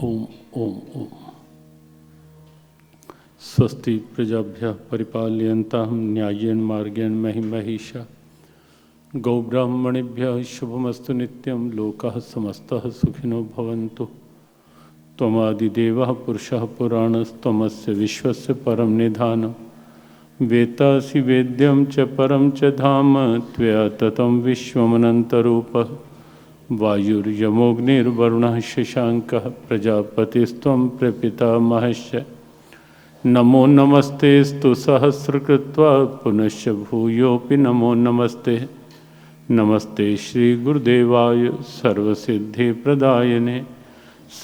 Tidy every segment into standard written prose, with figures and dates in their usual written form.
ओम ओम ओम। स्वस्ति प्रजाभ्यः परिपालयन्तां न्याय्येन मार्गेण महिषा गौब्राह्मणेभ्यः शुभमस्तु नित्यं। लोकाः समस्तः सुखिनो भवन्तु। त्वमादिदेवः पुरुषः पुराणस्त्वमस्य विश्वस्य परं निधानं। वेत्तासि वेद्यं च परं च धाम त्वया ततं विश्वमनन्तरूपः। वायुर्यमोऽग्निर्वरुणः शशाङ्कः प्रजापतिस्त्वं प्रपितामहश्च। नमो नमस्तेस्तु सहस्रकृत्वा पुनश्च भूयोऽपि नमो नमस्ते। नमस्ते श्रीगुरुदेवाय सर्वसिद्धिप्रदायने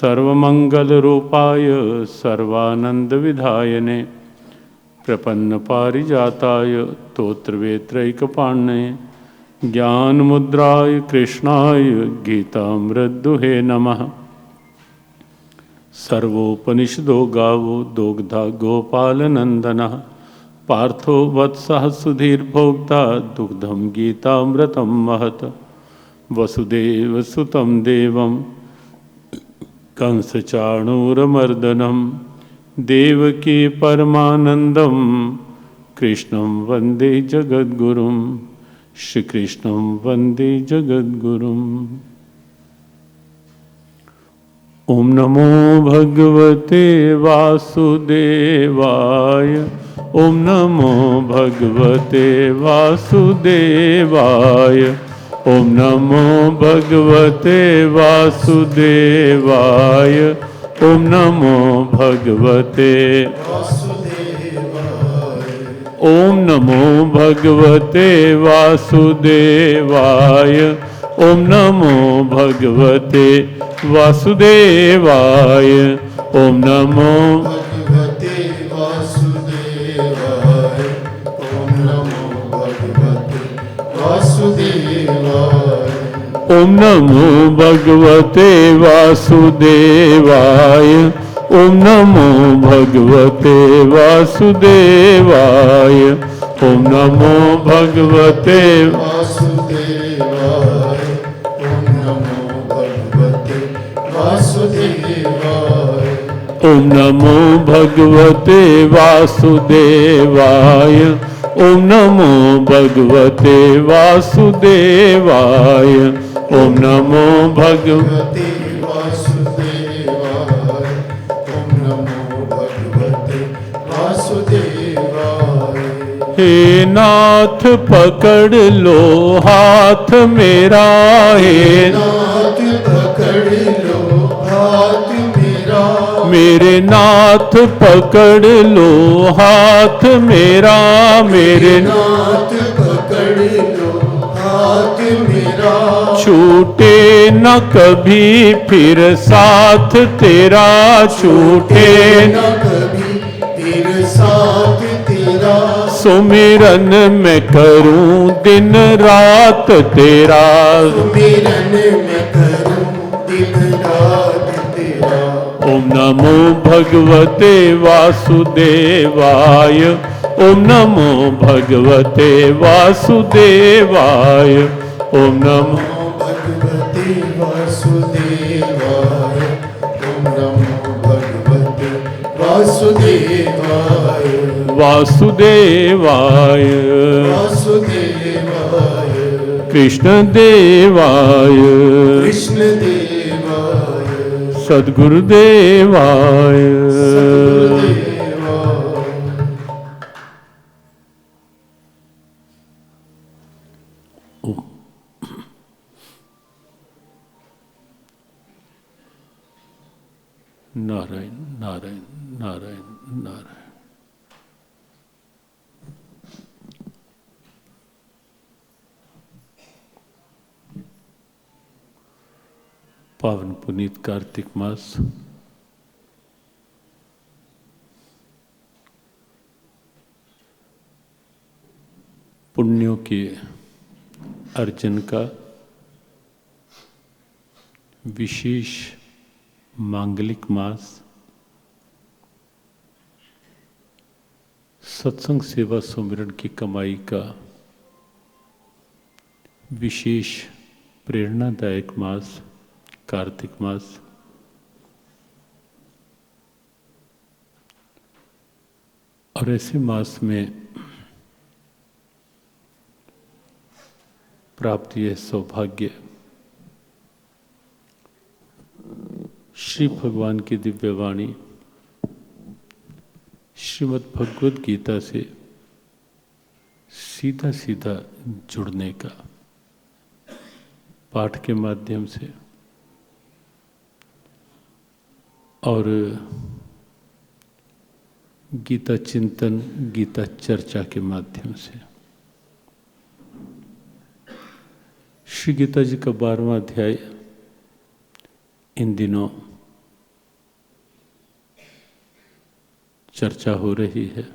सर्वमङ्गलरूपाय सर्वानन्दविधायने प्रपन्नपारिजाताय स्तोत्रवेत्रैकपाण्ये ज्ञानमुद्राय कृष्णाय गीतामृतदुहे नमः। सर्वोपनिषदो गावो दोग्धा गोपालनन्दनः पार्थो वत्सः सुधीर्भोक्ता दुग्धं गीतामृतं महत्। वसुदेवसुतं देवं कंसचाणूरमर्दनं देवकी परमानन्दं कृष्णं वन्दे जगद्गुरुं। श्रीकृष्णं वन्दे जगद्गुरुम्। ओम नमो भगवते वासुदेवाय। ओम नमो भगवते वासुदेवाय। ओम नमो भगवते वासुदेवाय। ओम नमो भगवते ओम नमो भगवते वासुदेवाय। ओम नमो भगवते वासुदेवाय। ओम नमो भगवते वासुदेवाय। ओम नमो भगवते वासुदेवाय। ओम नमो भगवते वासुदेवाय। ओम नमो भगवते वासुदेवाय। ओम नमो भगवते वासुदेवाय। ओम नमो भगवते वासुदेवाय। ओम नमो भगवते वासुदेवाय। ओम नमो भगवते वासुदेवाय। ओम नमो भगवते वासुदेवाय। ओम नमो भगवते वासुदेवाय। हे नाथ पकड़ लो हाथ मेरा। हे नाथ पकड़ लो हाथ मेरा। मेरे नाथ पकड़ लो हाथ मेरा। मेरे नाथ पकड़ लो हाथ मेरा। छूटे न कभी फिर साथ तेरा। छूटे न कभी फिर साथ तेरा। सुमिरन मैं करूं दिन रात तेरा। सुमिरन मैं करूं दिन रात तेरा। ओम नमो भगवते वासुदेवाय। ओम नमो भगवते वासुदेवाय। ओम नमो भगवते वासुदेवाय। ओम नमो भगवते वासुदेवाय। वासुदेवाय वासुदेवाय। कृष्ण देवाय कृष्ण देवाय। सद्गुरुदेवाय नारायण नारायण नारायण नारायण। पावन पुनीत कार्तिक मास पुण्यों के अर्जन का विशेष मांगलिक मास, सत्संग सेवा सुमिरन की कमाई का विशेष प्रेरणादायक मास कार्तिक मास और ऐसे मास में प्राप्त यह सौभाग्य श्री भगवान की दिव्य वाणी श्रीमद् भगवद गीता से सीधा सीधा जुड़ने का पाठ के माध्यम से और गीता चिंतन गीता चर्चा के माध्यम से श्री गीता जी का 12वां अध्याय इन दिनों चर्चा हो रही है।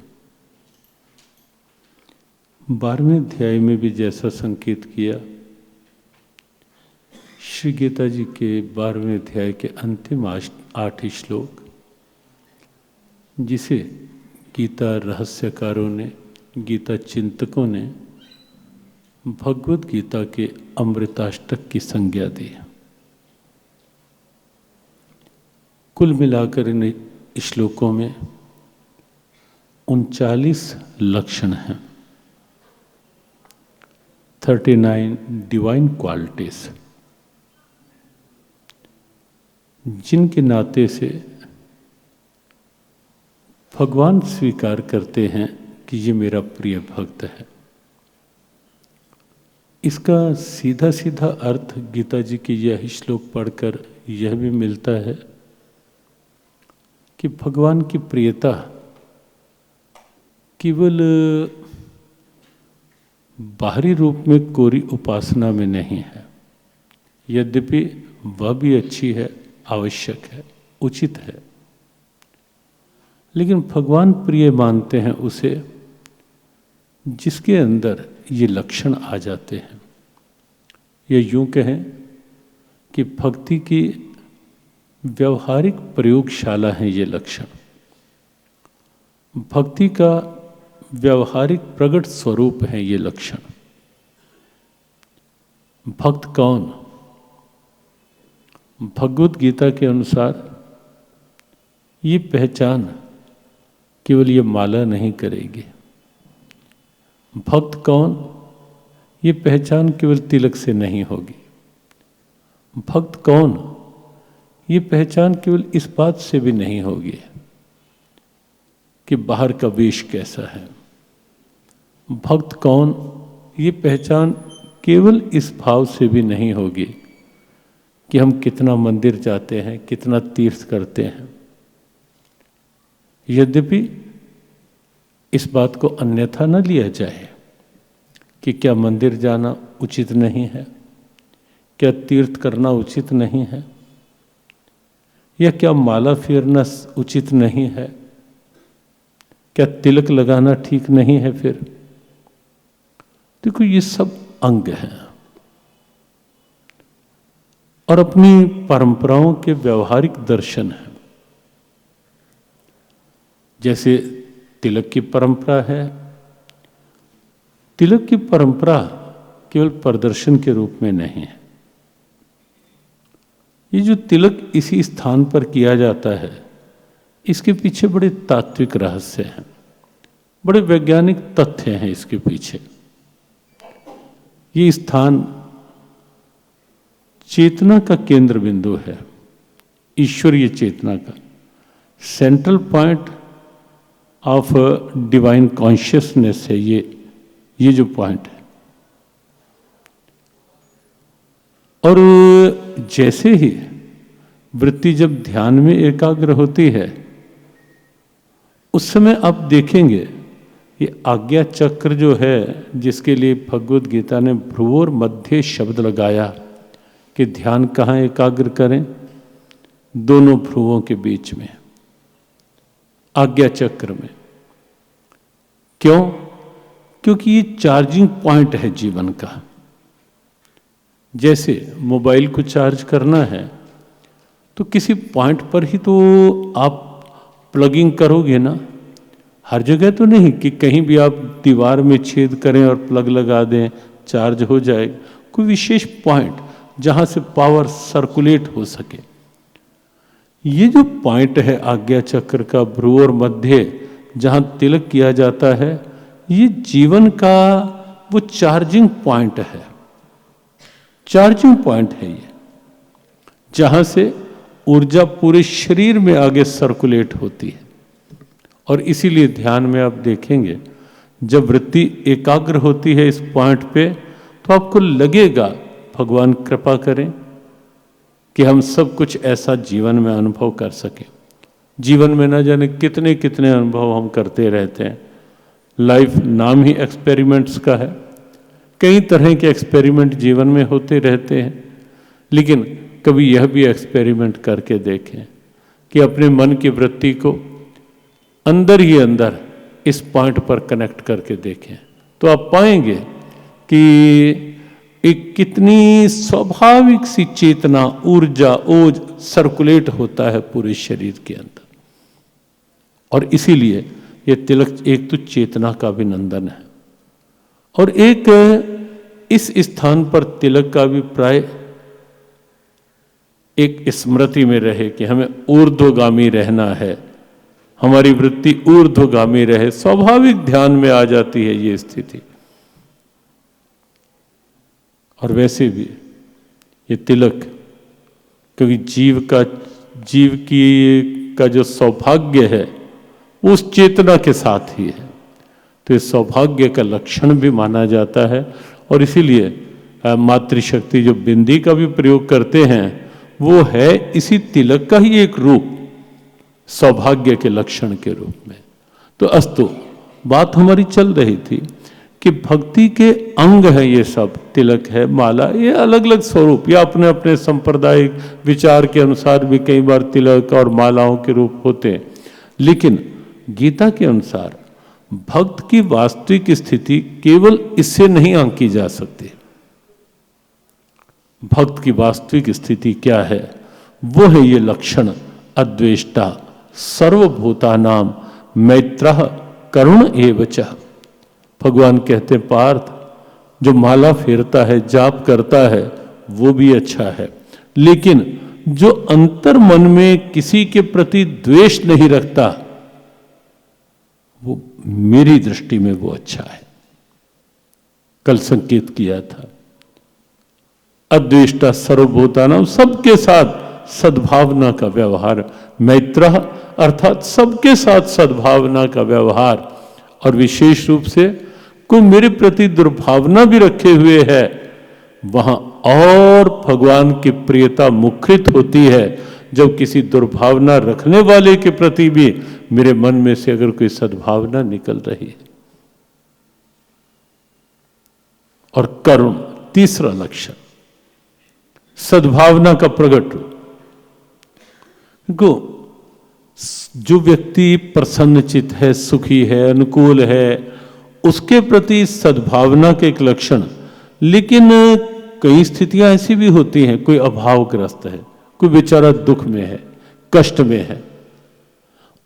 12वें अध्याय में भी जैसा संकेत किया, श्री गीता जी के 12वें अध्याय के अंतिम 8 श्लोक, जिसे गीता रहस्यकारों ने, गीता चिंतकों ने भगवद गीता के अमृताष्टक की संज्ञा दी। कुल मिलाकर इन श्लोकों में 39 लक्षण हैं, 39 डिवाइन क्वालिटीज, जिनके नाते से भगवान स्वीकार करते हैं कि ये मेरा प्रिय भक्त है। इसका सीधा सीधा अर्थ गीता जी की यह श्लोक पढ़कर यह भी मिलता है कि भगवान की प्रियता केवल बाहरी रूप में कोरी उपासना में नहीं है, यद्यपि वह भी अच्छी है, आवश्यक है, उचित है, लेकिन भगवान प्रिय मानते हैं उसे जिसके अंदर ये लक्षण आ जाते हैं। ये यूं कहें कि भक्ति की व्यवहारिक प्रयोगशाला है ये लक्षण। भक्ति का व्यवहारिक प्रकट स्वरूप है ये लक्षण। भक्त कौन? भगवद गीता के अनुसार ये पहचान केवल ये माला नहीं करेगी। भक्त कौन? ये पहचान केवल तिलक से नहीं होगी। भक्त कौन? ये पहचान केवल इस बात से भी नहीं होगी कि बाहर का वेश कैसा है। भक्त कौन? ये पहचान केवल इस भाव से भी नहीं होगी कि हम कितना मंदिर जाते हैं, कितना तीर्थ करते हैं। यद्यपि इस बात को अन्यथा न लिया जाए कि क्या मंदिर जाना उचित नहीं है, क्या तीर्थ करना उचित नहीं है, या क्या माला फेरना उचित नहीं है, क्या तिलक लगाना ठीक नहीं है। फिर देखो ये सब अंग हैं और अपनी परंपराओं के व्यवहारिक दर्शन हैं। जैसे तिलक की परंपरा है, तिलक की परंपरा केवल प्रदर्शन के रूप में नहीं है। ये जो तिलक इसी स्थान पर किया जाता है, इसके पीछे बड़े तात्विक रहस्य हैं, बड़े वैज्ञानिक तथ्य हैं इसके पीछे। ये स्थान चेतना का केंद्र बिंदु है, ईश्वरीय चेतना का central point of divine consciousness है। ये जो पॉइंट है, और जैसे ही वृत्ति जब ध्यान में एकाग्र होती है, उस समय आप देखेंगे ये आज्ञा चक्र जो है, जिसके लिए भगवद गीता ने भ्रुवोर मध्य शब्द लगाया कि ध्यान कहाँ एकाग्र करें, दोनों भ्रुवों के बीच में, आज्ञा चक्र में। क्यों? क्योंकि ये चार्जिंग पॉइंट है जीवन का। जैसे मोबाइल को चार्ज करना है तो किसी पॉइंट पर ही तो आप प्लगिंग करोगे ना, हर जगह तो नहीं कि कहीं भी आप दीवार में छेद करें और प्लग लगा दें, चार्ज हो जाएगा। कोई विशेष पॉइंट जहाँ से पावर सर्कुलेट हो सके। ये जो पॉइंट है आज्ञा चक्र का भ्रुवोर मध्य, जहाँ तिलक किया जाता है, ये जीवन का वो चार्जिंग पॉइंट है, चार्जिंग पॉइंट है ये, जहाँ से ऊर्जा पूरे शरीर में आगे सर्कुलेट होती है। और इसीलिए ध्यान में आप देखेंगे जब वृत्ति एकाग्र होती है इस पॉइंट पे, तो आपको लगेगा भगवान कृपा करें कि हम सब कुछ ऐसा जीवन में अनुभव कर सकें। जीवन में न जाने कितने कितने अनुभव हम करते रहते हैं। लाइफ नाम ही एक्सपेरिमेंट्स का है, कई तरह के एक्सपेरिमेंट जीवन में होते रहते हैं, लेकिन कभी यह भी एक्सपेरिमेंट करके देखें कि अपने मन की वृत्ति को अंदर ही अंदर इस पॉइंट पर कनेक्ट करके देखें, तो आप पाएंगे कि एक कितनी स्वाभाविक सी चेतना, ऊर्जा, ओज सर्कुलेट होता है पूरे शरीर के अंदर। और इसीलिए ये तिलक एक तो चेतना का अभिनंदन है, और एक इस स्थान पर तिलक का अभिप्राय एक स्मृति में रहे कि हमें ऊर्ध्वगामी रहना है, हमारी वृत्ति ऊर्ध्वगामी रहे। स्वाभाविक ध्यान में आ जाती है ये स्थिति। और वैसे भी ये तिलक, क्योंकि जीव का जो सौभाग्य है वो उस चेतना के साथ ही है, तो इस सौभाग्य का लक्षण भी माना जाता है। और इसीलिए मातृशक्ति जो बिंदी का भी प्रयोग करते हैं, वो है इसी तिलक का ही एक रूप, सौभाग्य के लक्षण के रूप में। तो अस्तु, बात हमारी चल रही थी कि भक्ति के अंग है ये सब, तिलक है, माला, ये अलग अलग स्वरूप, या अपने अपने सांप्रदायिक विचार के अनुसार भी कई बार तिलक और मालाओं के रूप होते हैं। लेकिन गीता के अनुसार भक्त की वास्तविक स्थिति केवल इससे नहीं आंकी जा सकती। भक्त की वास्तविक स्थिति क्या है? वो है ये लक्षण, अद्वेष्टा, सर्वभूतानाम मैत्रः, करुण एवच। भगवान कहते हैं, पार्थ, जो माला फेरता है, जाप करता है, वो भी अच्छा है, लेकिन जो अंतर मन में किसी के प्रति द्वेष नहीं रखता, वो मेरी दृष्टि में वो अच्छा है। कल संकेत किया था, अद्वेष्टा सर्वभूतानाम, सबके साथ सद्भावना का व्यवहार, मैत्रः अर्थात सबके साथ सद्भावना का व्यवहार। और विशेष रूप से कोई मेरे प्रति दुर्भावना भी रखे हुए है, वहां और भगवान की प्रियता मुखरित होती है, जब किसी दुर्भावना रखने वाले के प्रति भी मेरे मन में से अगर कोई सद्भावना निकल रही है। और करुण, तीसरा लक्षण, सद्भावना का प्रकट रूप। जो व्यक्ति प्रसन्नचित है, सुखी है, अनुकूल है, उसके प्रति सद्भावना के एक लक्षण। लेकिन कई स्थितियां ऐसी भी होती हैं, कोई अभावग्रस्त है, कोई बेचारा दुख में है, कष्ट में है,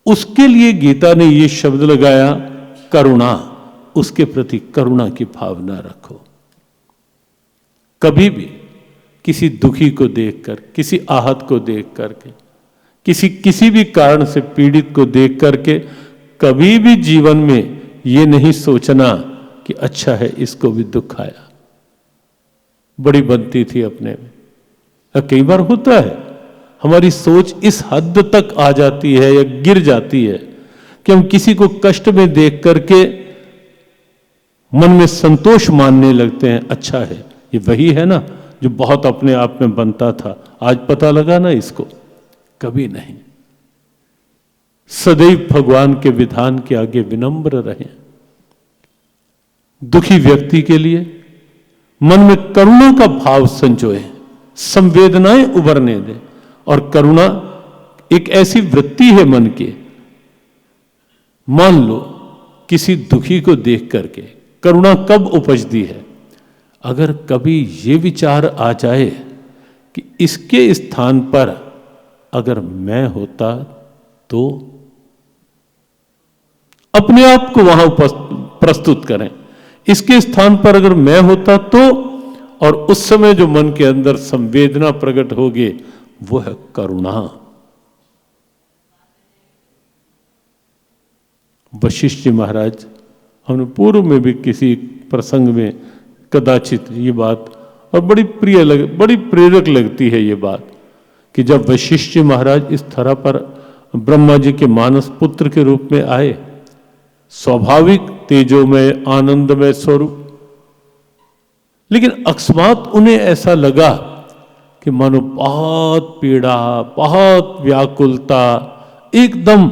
उसके लिए गीता ने ये शब्द लगाया, करुणा, उसके प्रति करुणा की भावना रखो। कभी भी किसी दुखी को देखकर, किसी आहत को देख करके, किसी भी कारण से पीड़ित को देख करके कभी भी जीवन में ये नहीं सोचना कि अच्छा है इसको भी दुख आया। बड़ी बनती थी अपने में। कई बार होता है हमारी सोच इस हद तक आ जाती है या गिर जाती है कि हम किसी को कष्ट में देख करके मन में संतोष मानने लगते हैं, अच्छा है ये वही है ना जो बहुत अपने आप में बनता था, आज पता लगा ना इसको। कभी नहीं, सदैव भगवान के विधान के आगे विनम्र रहें। दुखी व्यक्ति के लिए मन में करुणा का भाव संजोए, संवेदनाएं उभरने दें। और करुणा एक ऐसी वृत्ति है मन की। मान लो किसी दुखी को देख करके करुणा कब उपजती है? अगर कभी ये विचार आ जाए कि इसके स्थान पर अगर मैं होता तो, अपने आप को वहां प्रस्तुत करें, इसके स्थान पर अगर मैं होता तो, और उस समय जो मन के अंदर संवेदना प्रकट होगी वो है करुणा। वशिष्ठ जी महाराज, हमने पूर्व में भी किसी प्रसंग में कदाचित ये बात, और बड़ी प्रेरक लगती है ये बात, कि जब वशिष्ठ जी महाराज इस तरह पर ब्रह्मा जी के मानस पुत्र के रूप में आए, स्वाभाविक तेजोमय आनंदमय स्वरूप, लेकिन अकस्मात उन्हें ऐसा लगा कि मानो बहुत पीड़ा, बहुत व्याकुलता, एकदम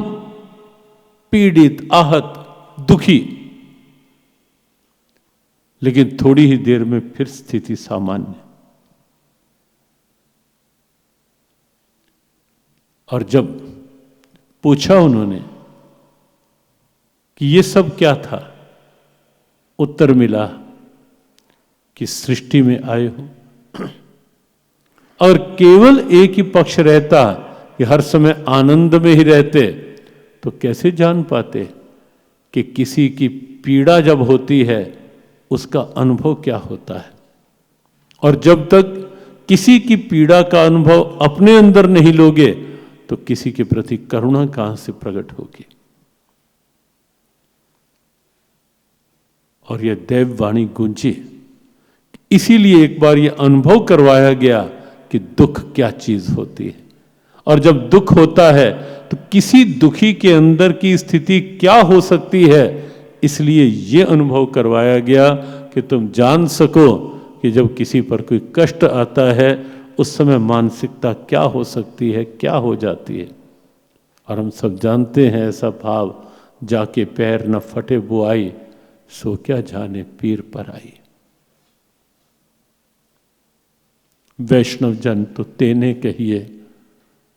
पीड़ित, आहत, दुखी। लेकिन थोड़ी ही देर में फिर स्थिति सामान्य। और जब पूछा उन्होंने कि ये सब क्या था, उत्तर मिला कि सृष्टि में आए हो और केवल एक ही पक्ष रहता कि हर समय आनंद में ही रहते, तो कैसे जान पाते कि किसी की पीड़ा जब होती है उसका अनुभव क्या होता है। और जब तक किसी की पीड़ा का अनुभव अपने अंदर नहीं लोगे तो किसी के प्रति करुणा कहां से प्रकट होगी। और यह देववाणी गूंजी, इसीलिए एक बार यह अनुभव करवाया गया कि दुख क्या चीज होती है, और जब दुख होता है तो किसी दुखी के अंदर की स्थिति क्या हो सकती है, इसलिए यह अनुभव करवाया गया कि तुम जान सको कि जब किसी पर कोई कष्ट आता है उस समय मानसिकता क्या हो सकती है, क्या हो जाती है। और हम सब जानते हैं ऐसा भाव, जाके पैर न फटे बुआई, सो क्या जाने पीर पर आई। वैष्णव जन तो तेने कहिए,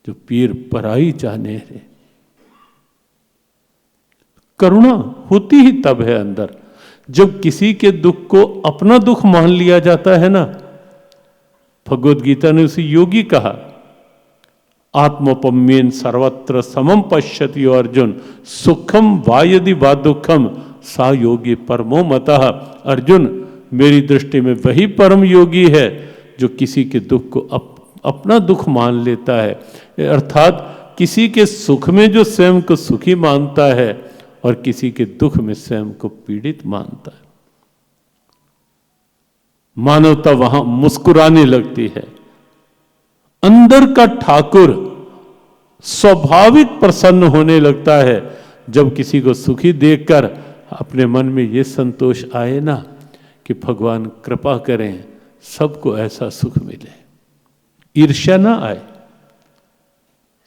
जो पीर पराई जाने रे। करुणा होती ही तब है अंदर जब किसी के दुख को अपना दुख मान लिया जाता है ना। भगवद गीता ने उसे योगी कहा, आत्मोपम्येन सर्वत्र समम पश्यति अर्जुन, सुखम वा यदि वा दुखम सा योगी परमो मतः। अर्जुन, मेरी दृष्टि में वही परम योगी है जो किसी के दुख को अपना दुख मान लेता है, अर्थात किसी के सुख में जो स्वयं को सुखी मानता है और किसी के दुख में स्वयं को पीड़ित मानता है। मानवता वहां मुस्कुराने लगती है। अंदर का ठाकुर स्वाभाविक प्रसन्न होने लगता है जब किसी को सुखी देखकर अपने मन में ये संतोष आए ना कि भगवान कृपा करें सबको ऐसा सुख मिले, ईर्ष्या ना आए।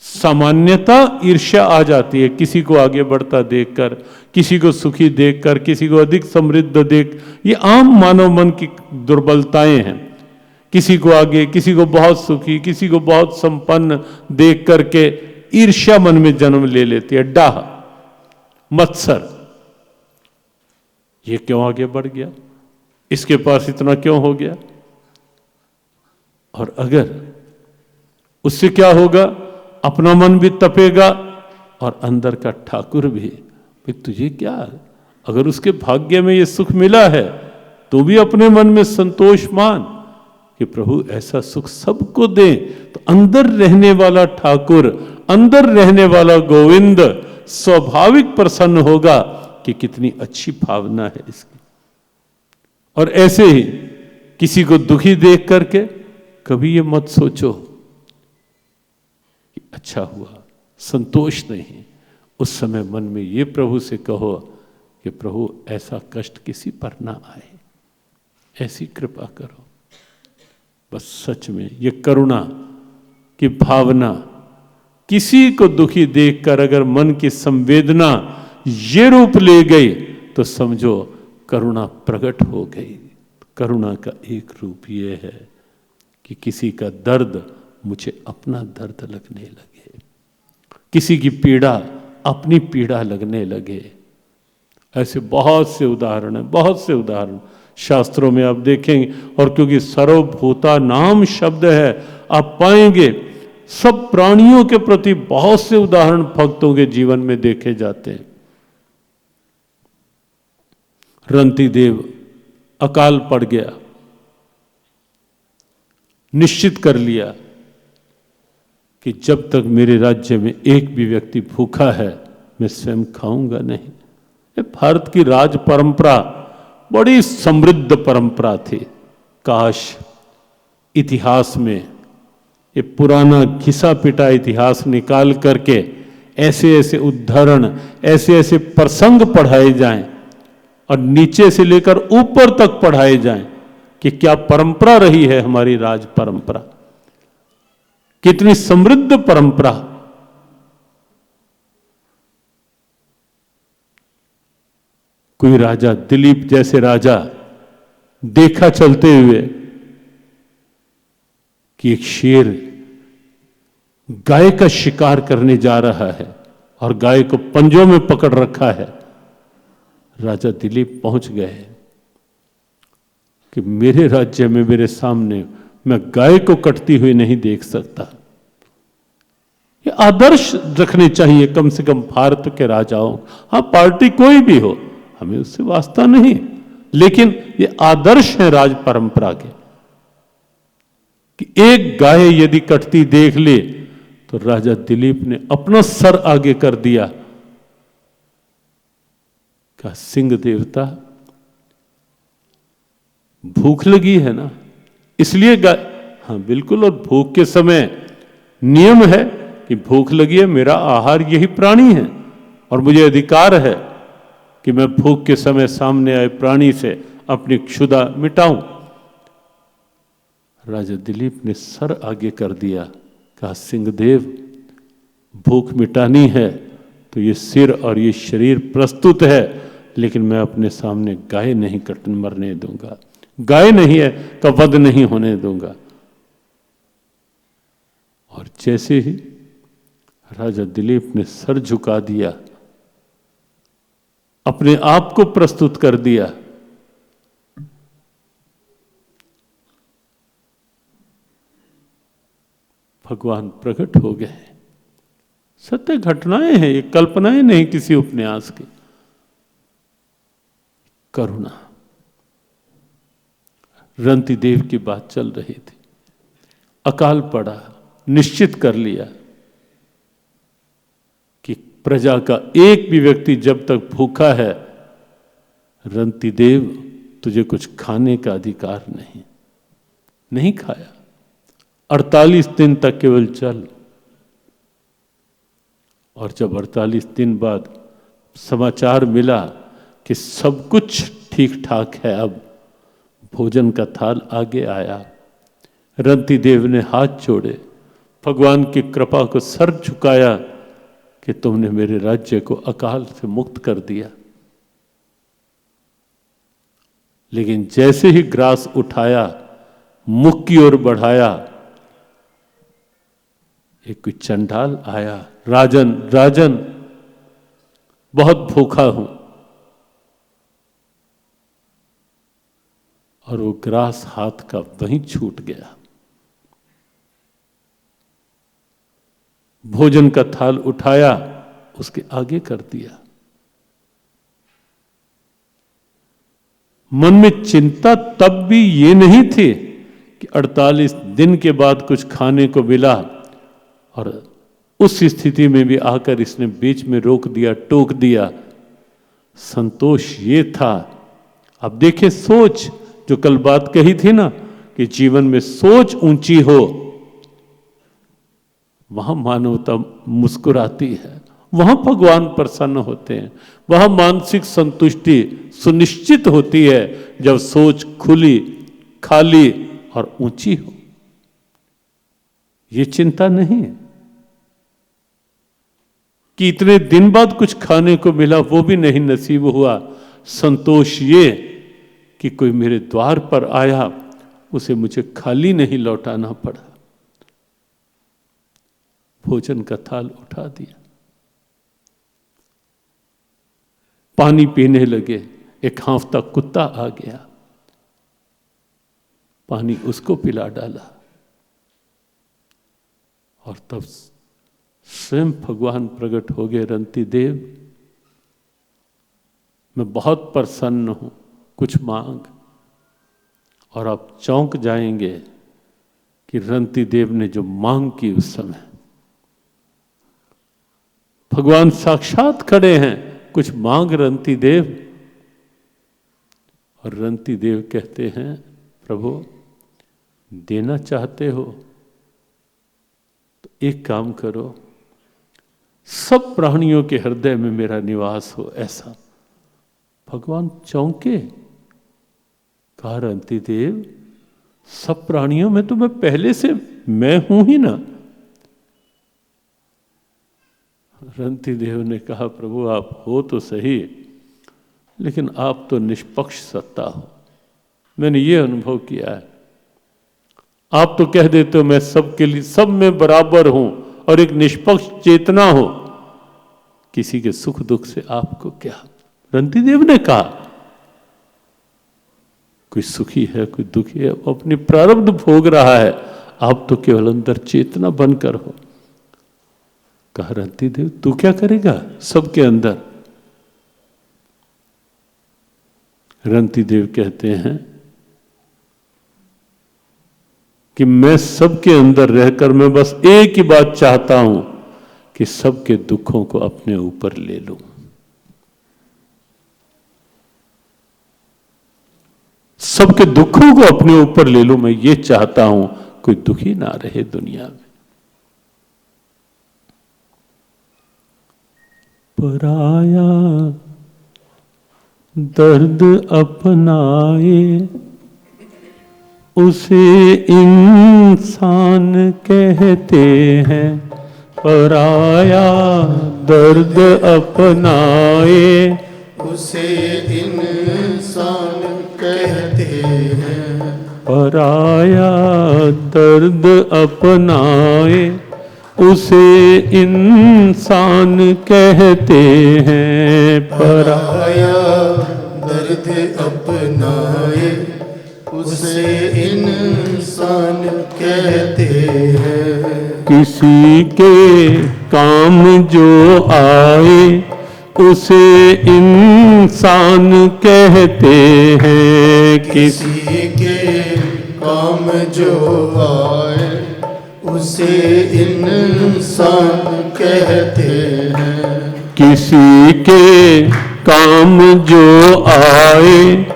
सामान्यता ईर्ष्या आ जाती है किसी को आगे बढ़ता देखकर, किसी को सुखी देखकर, किसी को अधिक समृद्ध देख, ये आम मानव मन की दुर्बलताएं हैं। किसी को आगे, किसी को बहुत सुखी, किसी को बहुत संपन्न देख करके ईर्ष्या मन में जन्म ले लेती है, डाह, मत्सर। ये क्यों आगे बढ़ गया, इसके पास इतना क्यों हो गया। और अगर उससे क्या होगा, अपना मन भी तपेगा और अंदर का ठाकुर भी, तुझे क्या, अगर उसके भाग्य में ये सुख मिला है तो भी अपने मन में संतोष मान कि प्रभु ऐसा सुख सबको दे। तो अंदर रहने वाला ठाकुर, अंदर रहने वाला गोविंद स्वाभाविक प्रसन्न होगा कि कितनी अच्छी भावना है इसकी। और ऐसे ही किसी को दुखी देख करके कभी ये मत सोचो कि अच्छा हुआ, संतोष नहीं। उस समय मन में ये प्रभु से कहो कि प्रभु ऐसा कष्ट किसी पर ना आए, ऐसी कृपा करो। बस सच में ये करुणा की भावना, किसी को दुखी देखकर अगर मन की संवेदना ये रूप ले गई तो समझो करुणा प्रकट हो गई। करुणा का एक रूप ये है कि किसी का दर्द मुझे अपना दर्द लगने लगे, किसी की पीड़ा अपनी पीड़ा लगने लगे। ऐसे बहुत से उदाहरण हैं, बहुत से उदाहरण शास्त्रों में आप देखेंगे। और क्योंकि सर्वभूता नाम शब्द है, आप पाएंगे सब प्राणियों के प्रति बहुत से उदाहरण भक्तों के जीवन में देखे जाते हैं। रंती देव अकाल पड़ गया, निश्चित कर लिया कि जब तक मेरे राज्य में एक भी व्यक्ति भूखा है मैं स्वयं खाऊंगा नहीं। ये भारत की राज परंपरा बड़ी समृद्ध परंपरा थी। काश इतिहास में ये पुराना घिसा पिटा इतिहास निकाल करके ऐसे ऐसे उदाहरण, ऐसे ऐसे प्रसंग पढ़ाए जाएं और नीचे से लेकर ऊपर तक पढ़ाए जाएं कि क्या परंपरा रही है हमारी राज परंपरा, कितनी समृद्ध परंपरा। कोई राजा, दिलीप जैसे राजा देखा चलते हुए कि एक शेर गाय का शिकार करने जा रहा है और गाय को पंजों में पकड़ रखा है। राजा दिलीप पहुंच गए कि मेरे राज्य में, मेरे सामने मैं गाय को कटती हुई नहीं देख सकता। ये आदर्श रखने चाहिए कम से कम भारत के राजाओं। हाँ, पार्टी कोई भी हो, हमें उससे वास्ता नहीं, लेकिन ये आदर्श है राज परंपरा के कि एक गाय यदि कटती देख ले तो राजा दिलीप ने अपना सर आगे कर दिया। कहा, सिंह देवता भूख लगी है ना, इसलिए गाय। हाँ बिल्कुल, और भूख के समय नियम है कि भूख लगी है, मेरा आहार यही प्राणी है और मुझे अधिकार है कि मैं भूख के समय सामने आए प्राणी से अपनी क्षुधा मिटाऊं। राजा दिलीप ने सर आगे कर दिया। कहा, सिंहदेव भूख मिटानी है तो ये सिर और ये शरीर प्रस्तुत है, लेकिन मैं अपने सामने गाय नहीं कट मरने दूंगा, गाय नहीं है का वध नहीं होने दूंगा। और जैसे ही राजा दिलीप ने सर झुका दिया, अपने आप को प्रस्तुत कर दिया, भगवान प्रकट हो गए। सत्य घटनाएं हैं, ये कल्पनाएं नहीं किसी उपन्यास की। करुणा। रंती देव की बात चल रही थी, अकाल पड़ा, निश्चित कर लिया कि प्रजा का एक भी व्यक्ति जब तक भूखा है, रंती देव तुझे कुछ खाने का अधिकार नहीं। नहीं खाया, 48 दिन तक केवल चल। और जब 48 दिन बाद समाचार मिला कि सब कुछ ठीक ठाक है, अब भोजन का थाल आगे आया, रंती देव ने हाथ जोड़े, भगवान की कृपा को सर झुकाया कि तुमने मेरे राज्य को अकाल से मुक्त कर दिया। लेकिन जैसे ही ग्रास उठाया, मुख की ओर बढ़ाया, एक कोई चंडाल आया, राजन राजन बहुत भूखा हूं, और वो ग्रास हाथ का वहीं छूट गया। भोजन का थाल उठाया, उसके आगे कर दिया। मन में चिंता तब भी ये नहीं थी कि 48 दिन के बाद कुछ खाने को मिला, और उस स्थिति में भी आकर इसने बीच में रोक दिया, टोक दिया। संतोष ये था। अब देखिए, सोच, जो कल बात कही थी ना कि जीवन में सोच ऊंची हो, वहां मानवता मुस्कुराती है, वहां भगवान प्रसन्न होते हैं, वहां मानसिक संतुष्टि सुनिश्चित होती है जब सोच खुली, खाली और ऊंची हो। ये चिंता नहीं है कि इतने दिन बाद कुछ खाने को मिला, वो भी नहीं नसीब हुआ। संतोष ये कि कोई मेरे द्वार पर आया, उसे मुझे खाली नहीं लौटाना पड़ा। भोजन का थाल उठा दिया, पानी पीने लगे, एक हांफता कुत्ता आ गया, पानी उसको पिला डाला, और तब स्वयं भगवान प्रकट हो गए। रंती देव, मैं बहुत प्रसन्न हूं, कुछ मांग। और आप चौंक जाएंगे कि रंती देव ने जो मांग की उस समय, भगवान साक्षात खड़े हैं, कुछ मांग रंती देव। और रंती देव कहते हैं प्रभु देना चाहते हो तो एक काम करो, सब प्राणियों के हृदय में मेरा निवास हो। ऐसा भगवान चौंके, कहा रंती देव सब प्राणियों में तो मैं पहले से मैं हूं ही ना। रंती देव ने कहा प्रभु आप हो तो सही, लेकिन आप तो निष्पक्ष सत्ता हो। मैंने ये अनुभव किया है, आप तो कह देते हो मैं सबके लिए, सब में बराबर हूं और एक निष्पक्ष चेतना हो, किसी के सुख दुख से आपको क्या। रंती देव ने कहा कोई सुखी है कोई दुखी है, वो अपनी प्रारब्ध भोग रहा है, आप तो केवल अंदर चेतना बनकर हो। कहा रंती देव तू क्या करेगा सबके अंदर। रंती देव कहते हैं कि मैं सबके अंदर रहकर मैं बस एक ही बात चाहता हूं कि सबके दुखों को अपने ऊपर ले लूं। सबके दुखों को अपने ऊपर ले लूं, मैं ये चाहता हूं कोई दुखी ना रहे दुनिया में। पराया दर्द अपनाए उसे इंसान कहते हैं। पराया दर्द अपनाए उसे इंसान कहते हैं। पराया दर्द अपनाए उसे इंसान कहते हैं। पराया दर्द अपनाए उसे इंसान कहते हैं। किसी के काम जो आए उसे इंसान कहते हैं। किसी के काम जो आए उसे इंसान कहते हैं। किसी के काम जो आए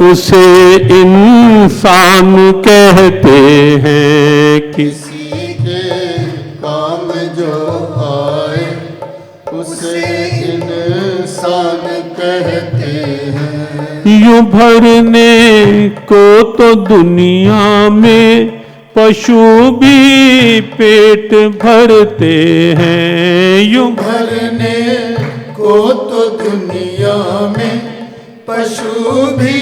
उसे इंसान कहते हैं। किसी के काम जो आए उसे इंसान कहते हैं। यूं भरने को तो दुनिया में पशु भी पेट भरते हैं। यूं भरने को तो दुनिया में पशु भी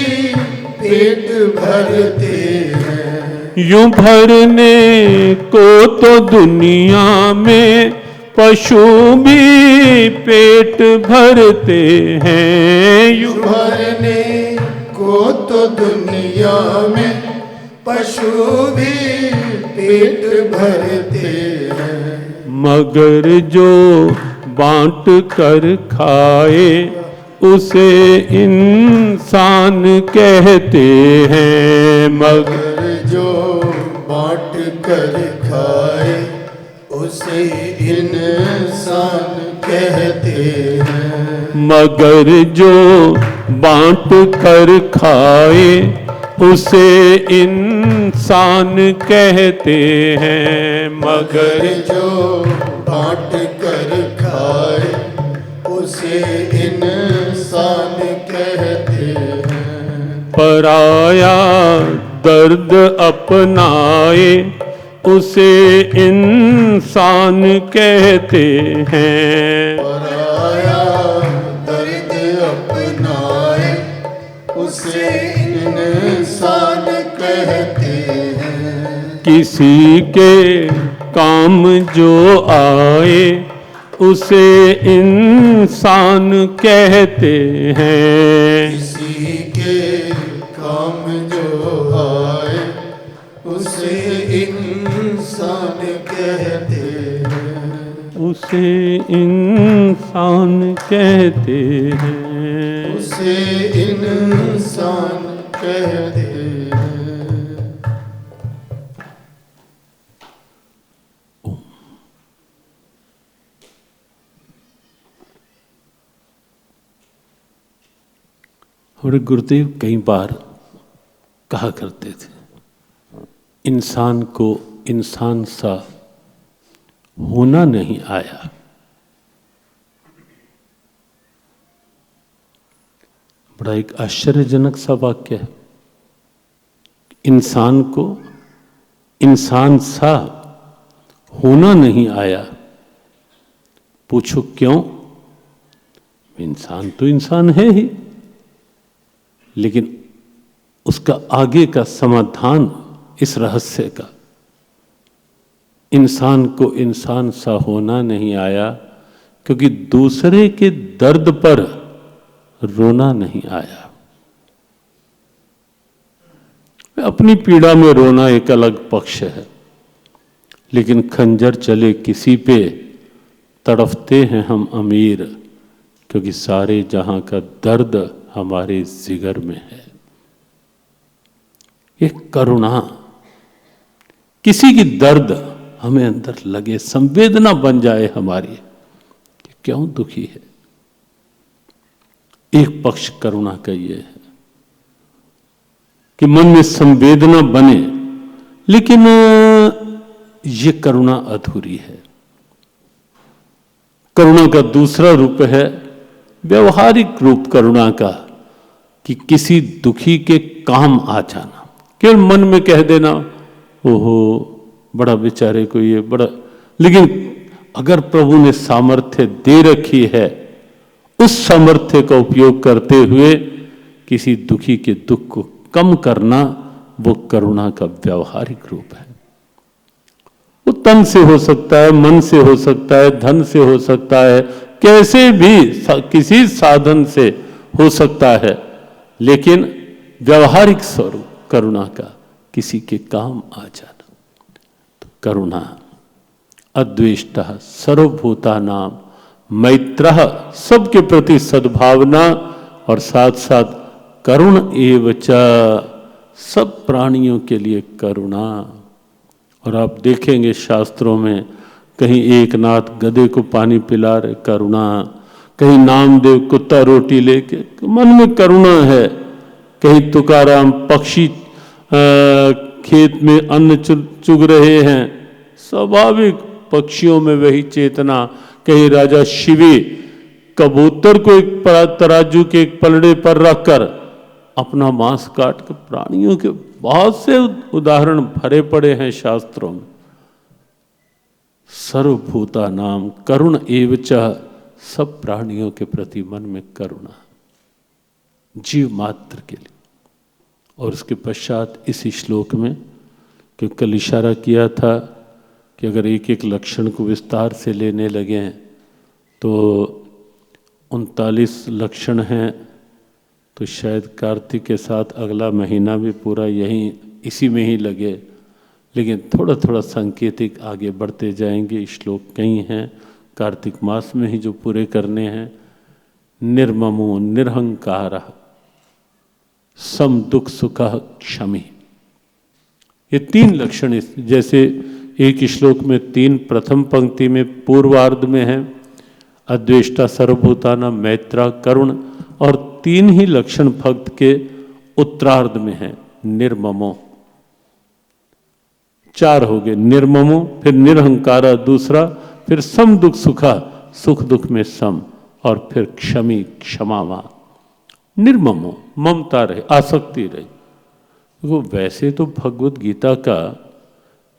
पेट भरते हैं। यूं भरने को तो दुनिया में पशु भी पेट भरते हैं। यूं भरने को तो दुनिया में पशु भी पेट भरते हैं। मगर जो बांट कर खाए उसे इंसान कहते हैं। मगर जो बांट कर खाए उसे इंसान कहते हैं। मगर जो बांट कर खाए उसे इंसान कहते हैं। मगर जो बांट कर खाए उसे इंसान कहते हैं। पराया दर्द अपनाए उसे इंसान कहते हैं। पराया दर्द अपनाए उसे इंसान कहते हैं। किसी के काम जो आए उसे इंसान कहते हैं। किसी के काम जो आए उसे इंसान कहते हैं। उसे इंसान कहते हैं। उसे इंसान कहते हैं। हमारे गुरुदेव कई बार कहा करते थे, इंसान को इंसान सा होना नहीं आया। बड़ा एक आश्चर्यजनक सा वाक्य है। इंसान को इंसान सा होना नहीं आया। पूछो क्यों? इंसान तो इंसान है ही, लेकिन उसका आगे का समाधान इस रहस्य का, इंसान को इंसान सा होना नहीं आया क्योंकि दूसरे के दर्द पर रोना नहीं आया। अपनी पीड़ा में रोना एक अलग पक्ष है, लेकिन खंजर चले किसी पे तड़फते हैं हम अमीर, क्योंकि सारे जहां का दर्द हमारे जिगर में है। एक करुणा, किसी की दर्द हमें अंदर लगे, संवेदना बन जाए हमारी कि क्यों दुखी है। एक पक्ष करुणा का ये है कि मन में संवेदना बने, लेकिन ये करुणा अधूरी है। करुणा का दूसरा रूप है व्यवहारिक रूप करुणा का, कि किसी दुखी के काम आ जाना, केवल मन में कह देना ओहो बड़ा बेचारे को ये बड़ा, लेकिन अगर प्रभु ने सामर्थ्य दे रखी है, उस सामर्थ्य का उपयोग करते हुए किसी दुखी के दुख को कम करना, वो करुणा का व्यवहारिक रूप है। वो तन से हो सकता है, मन से हो सकता है, धन से हो सकता है, कैसे भी किसी साधन से हो सकता है, लेकिन व्यवहारिक स्वरूप करुणा का किसी के काम आ जाना। तो करुणा अद्वेष्टा सर्वभूतानां मैत्रः, सबके प्रति सद्भावना, और साथ साथ करुण एवच, सब प्राणियों के लिए करुणा। और आप देखेंगे शास्त्रों में कहीं एक नाथ गधे को पानी पिला रहे, करुणा, कहीं नामदेव कुत्ता रोटी लेके, मन में करुणा है, कहीं तुकाराम पक्षी खेत में अन्न चुग रहे हैं, स्वाभाविक पक्षियों में वही चेतना, कहीं राजा शिवी कबूतर को एक तराजू के एक पलड़े पर रखकर अपना मांस काट कर, प्राणियों के बहुत से उदाहरण भरे पड़े हैं शास्त्रों में। सर्वभूतानां करुण एवच, सब प्राणियों के प्रति मन में करुणा, जीव मात्र के लिए। और उसके पश्चात इसी श्लोक में, क्योंकि कल इशारा किया था कि अगर एक एक लक्षण को विस्तार से लेने लगे तो 39 लक्षण हैं, तो शायद कार्तिक के साथ अगला महीना भी पूरा यहीं इसी में ही लगे, लेकिन थोड़ा थोड़ा सांकेतिक आगे बढ़ते जाएंगे। श्लोक कई हैं कार्तिक मास में ही जो पूरे करने हैं। निर्ममो निरहंकार सम दुख सुख क्षमी, ये 3 लक्षण, जैसे एक श्लोक में 3 प्रथम पंक्ति में पूर्वार्ध में है, अद्वेष्टा सर्वभूतानां मैत्रा करुण, और 3 ही लक्षण भक्त के उत्तरार्ध में है, निर्ममो। 4 हो गए, निर्ममो, फिर निरहंकारा दूसरा, फिर सम दुख सुखा, सुख दुख में सम, और फिर क्षमी क्षमावान। निर्ममो, ममता रहे, आसक्ति रहे। वो वैसे तो भगवत गीता का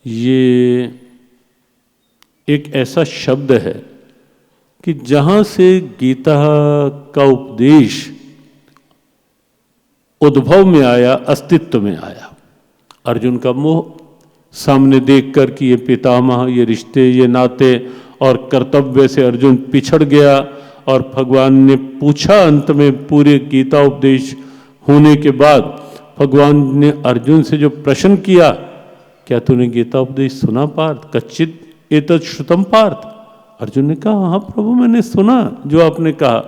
ये एक ऐसा शब्द है कि जहां से गीता का उपदेश उद्भव में आया, अस्तित्व में आया। अर्जुन का मोह सामने देखकर कि ये पितामह, ये रिश्ते, ये नाते और कर्तव्य से अर्जुन पिछड़ गया, और भगवान ने पूछा अंत में पूरे गीता उपदेश होने के बाद भगवान ने अर्जुन से जो प्रश्न किया, क्या तूने गीता उपदेश सुना पार्थ? कच्चित एतत् श्रुतम पार्थ। अर्जुन ने कहा हाँ प्रभु मैंने सुना जो आपने कहा।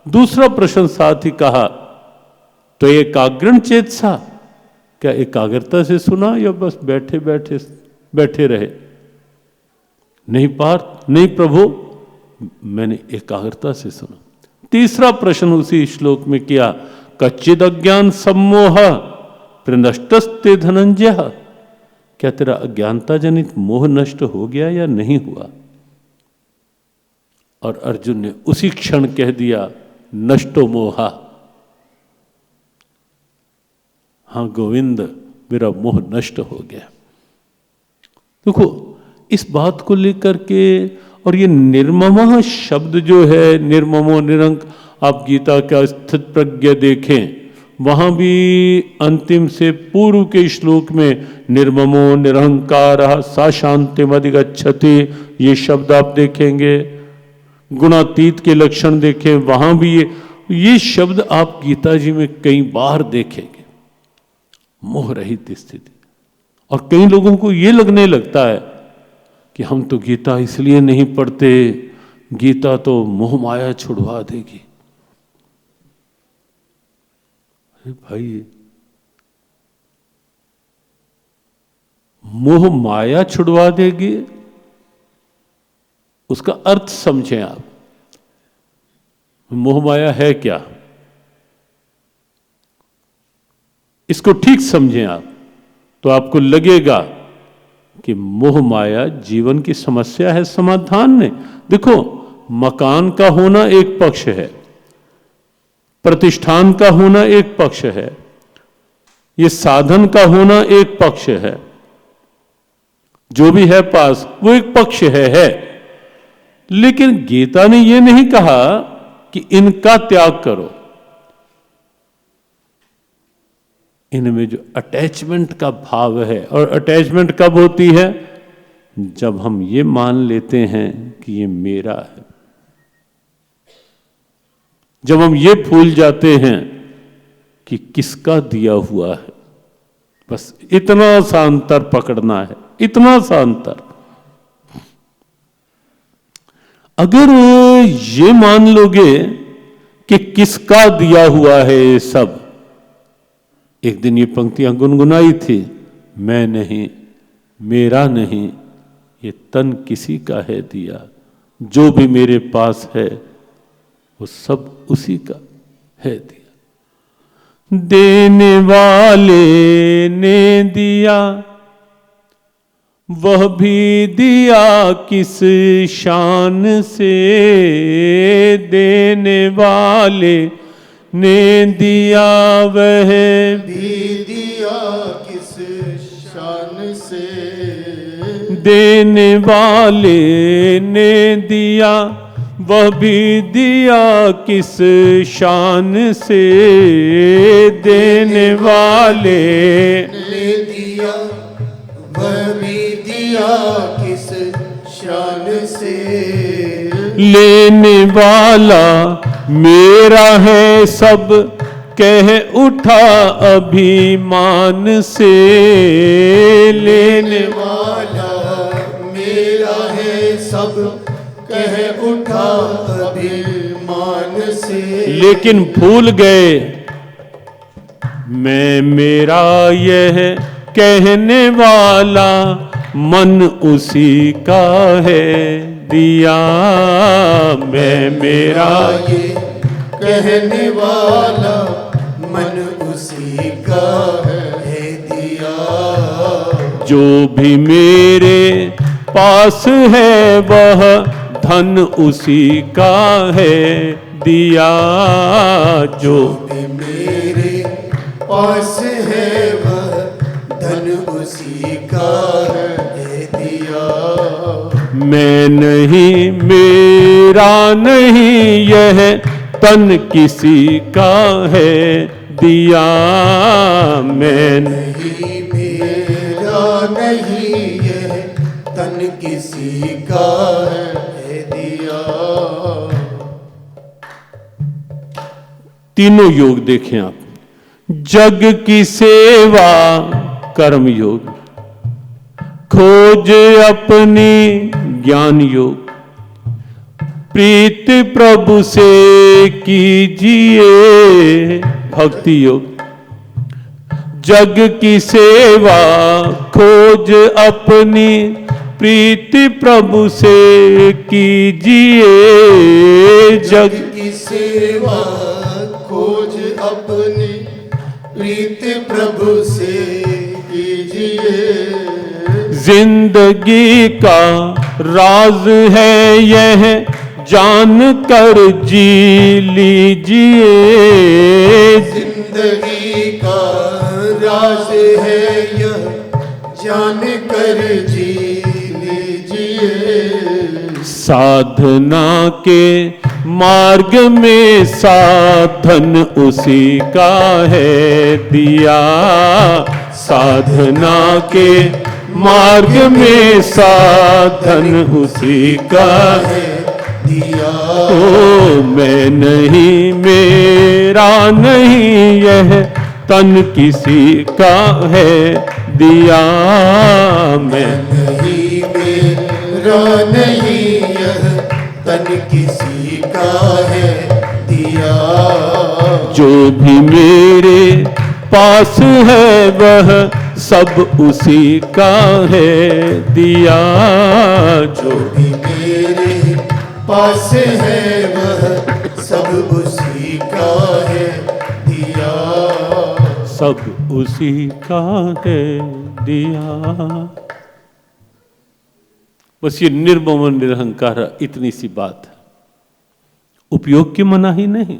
दूसरा प्रश्न साथ ही कहा, तो एकाग्रण चेतसा, क्या एकाग्रता से सुना या बस बैठे बैठे बैठे रहे? नहीं पार्थ, नहीं प्रभु, मैंने एकाग्रता से सुना। तीसरा प्रश्न उसी श्लोक में किया, कच्चिद अज्ञान सम्मोह प्रनष्टस्ते धनंजय। क्या तेरा अज्ञानता जनित मोह नष्ट हो गया या नहीं हुआ? और अर्जुन ने उसी क्षण कह दिया, नष्टो मोहा। हाँ गोविंद, मेरा मोह नष्ट हो गया। देखो इस बात को लेकर के, और ये निर्मम शब्द जो है, निर्ममो निरंक, आप गीता का स्थित प्रज्ञ देखें, वहां भी अंतिम से पूर्व के श्लोक में निर्ममो निरहंकार सा शांतिमधिगच्छति, ये शब्द आप देखेंगे। गुणातीत के लक्षण देखें, वहां भी ये शब्द आप गीता जी में कई बार देखेंगे, मोह रहित स्थिति। और कई लोगों को ये लगने लगता है कि हम तो गीता इसलिए नहीं पढ़ते, गीता तो मोह माया छुड़वा देगी। अरे भाई, मोह माया छुड़वा देगी, उसका अर्थ समझें आप। मोह माया है क्या, इसको ठीक समझें आप, तो आपको लगेगा कि मोह माया जीवन की समस्या है, समाधान नहीं। देखो, मकान का होना एक पक्ष है, प्रतिष्ठान का होना एक पक्ष है, ये साधन का होना एक पक्ष है, जो भी है पास वो एक पक्ष है। लेकिन गीता ने यह नहीं कहा कि इनका त्याग करो। इनमें जो अटैचमेंट का भाव है, और अटैचमेंट कब होती है? जब हम ये मान लेते हैं कि ये मेरा है, जब हम ये भूल जाते हैं कि किसका दिया हुआ है। बस इतना सा अंतर पकड़ना है, इतना सा अंतर। अगर ये मान लोगे कि किसका दिया हुआ है ये सब, एक दिन ये पंक्तियां गुनगुनाई थी, मैं नहीं, मेरा नहीं, ये तन किसी का है दिया, जो भी मेरे पास है वो सब उसी का है दिया। देने वाले ने दिया, वह भी दिया किस शान से, देने वाले ने दिया वह भी दिया किस शान से, देने वाले ने दिया वह भी दिया किस शान से, देने वाले ने दिया वह भी दिया किस शान से, लेने वाला मेरा है सब कह उठा अभिमान से, लेने वाला मेरा है सब कह उठा अभिमान से। लेकिन भूल गए मैं मेरा यह कहने वाला मन उसी का है दिया, मैं मेरा ये कहने वाला मन उसी का है दिया, जो भी मेरे पास है वह धन उसी का है दिया, जो भी मेरे पास है वह धन उसी का है दिया, मैं नहीं, मेरा नहीं, यह तन किसी का है दिया, मैं नहीं मेरा नहीं, यह तन किसी का है दिया। तीनों योग देखें आप, जग की सेवा कर्म योग, खोज अपनी ज्ञान योग, प्रीत प्रभु से कीजिए भक्ति योग, जग की सेवा खोज अपनी प्रीति प्रभु से कीजिए, जग की सेवा खोज अपनी प्रीत प्रभु से कीजिए। जिंदगी का राज है यह जान कर जी लीजिए। जिंदगी का राज है यह जान कर जी लीजिए। साधना के मार्ग में साधन उसी का है दिया। साधना के मार्ग में साधन उसी का है दिया। ओ मैं नहीं मेरा नहीं यह तन किसी का है दिया। मैं नहीं मेरा नहीं यह तन किसी का है दिया। जो भी मेरे पास है वह सब उसी का है दिया। जो भी मेरे पास है वह सब उसी का है दिया। सब उसी का है दिया। बस ये निर्मम निरहंकार इतनी सी बात है, उपयोग की मनाही नहीं।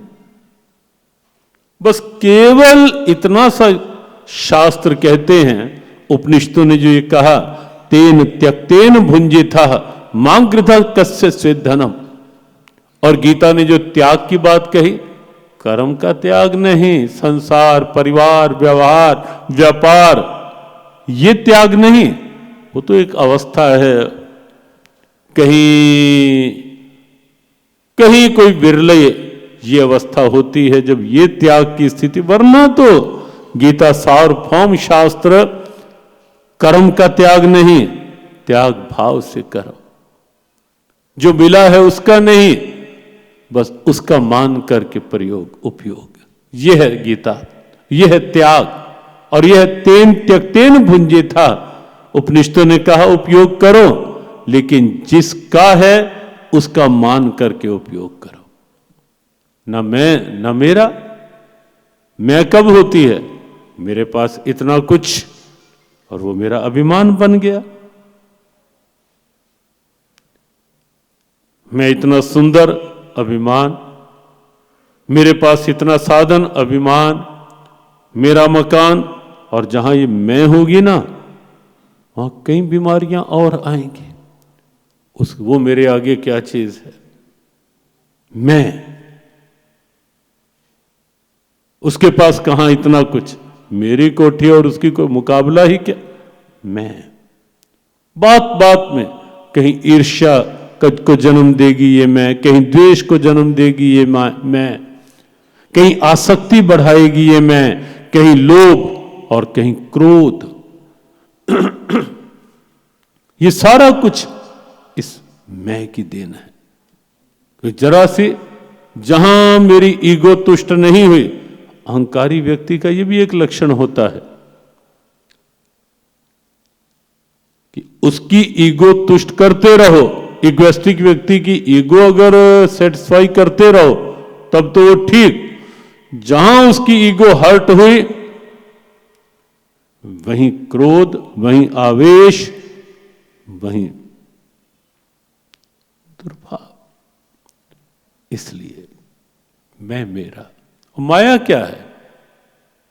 बस केवल इतना सा शास्त्र कहते हैं, उपनिषदों ने जो ये कहा, तेन त्यक्तेन भुंजिता मांग्रथा कस्य स्वेद्धनम, और गीता ने जो त्याग की बात कही, कर्म का त्याग नहीं, संसार परिवार व्यवहार व्यापार ये त्याग नहीं, वो तो एक अवस्था है। कहीं कहीं कोई विरले ये अवस्था होती है जब ये त्याग की स्थिति, वरना तो गीता सार्वभौम शास्त्र कर्म का त्याग नहीं, त्याग भाव से कर्म। जो मिला है उसका नहीं, बस उसका मान करके प्रयोग उपयोग। यह है गीता, यह है त्याग, और यह तेन त्यक्तेन भुंजे था। उपनिषदों ने कहा उपयोग करो, लेकिन जिसका है उसका मान करके उपयोग करो। न मैं न मेरा। मैं कब होती है? मेरे पास इतना कुछ और वो मेरा अभिमान बन गया। मैं इतना सुंदर, अभिमान। मेरे पास इतना साधन, अभिमान। मेरा मकान, और जहां ये मैं होगी ना, वहां कई बीमारियां और आएंगी। वो मेरे आगे क्या चीज है? मैं। उसके पास कहां इतना कुछ, मेरी कोठी और उसकी कोई मुकाबला ही क्या? मैं। बात बात में कहीं ईर्ष्या को जन्म देगी ये मैं, कहीं द्वेष को जन्म देगी ये मैं, कहीं आसक्ति बढ़ाएगी ये मैं, कहीं लोभ और कहीं क्रोध। ये सारा कुछ इस मैं की देन है। तो जरा सी जहां मेरी ईगो तुष्ट नहीं हुई, अहंकारी व्यक्ति का यह भी एक लक्षण होता है कि उसकी ईगो तुष्ट करते रहो। इगोइस्टिक व्यक्ति की ईगो अगर सेटिस्फाई करते रहो तब तो वो ठीक। जहां उसकी ईगो हर्ट हुई, वहीं क्रोध, वहीं आवेश, वहीं दुर्भाव। इसलिए मैं मेरा। माया क्या है?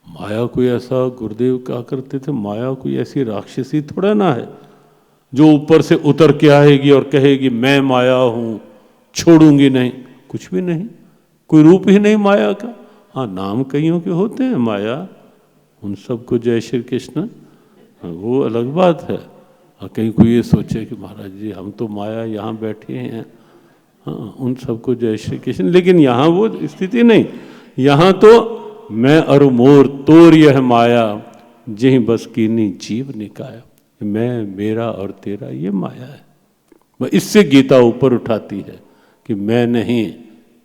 माया कोई ऐसा, गुरुदेव क्या करते थे, माया कोई ऐसी राक्षसी थोड़ा ना है जो ऊपर से उतर के आएगी और कहेगी मैं माया हूं, छोड़ूंगी नहीं। कुछ भी नहीं, कोई रूप ही नहीं माया का। हाँ, नाम कईयों के होते हैं माया, उन सबको जय श्री कृष्ण, वो अलग बात है। हाँ, कहीं कोई ये सोचे कि महाराज जी हम तो माया यहाँ बैठे हैं, हाँ उन सबको जय श्री कृष्ण, लेकिन यहाँ वो स्थिति नहीं। यहाँ तो मैं अरु मोर तोर यह माया, जही बस कीनी जीव निकाया। मैं, मेरा और तेरा, ये माया है। इससे गीता ऊपर उठाती है कि मैं नहीं,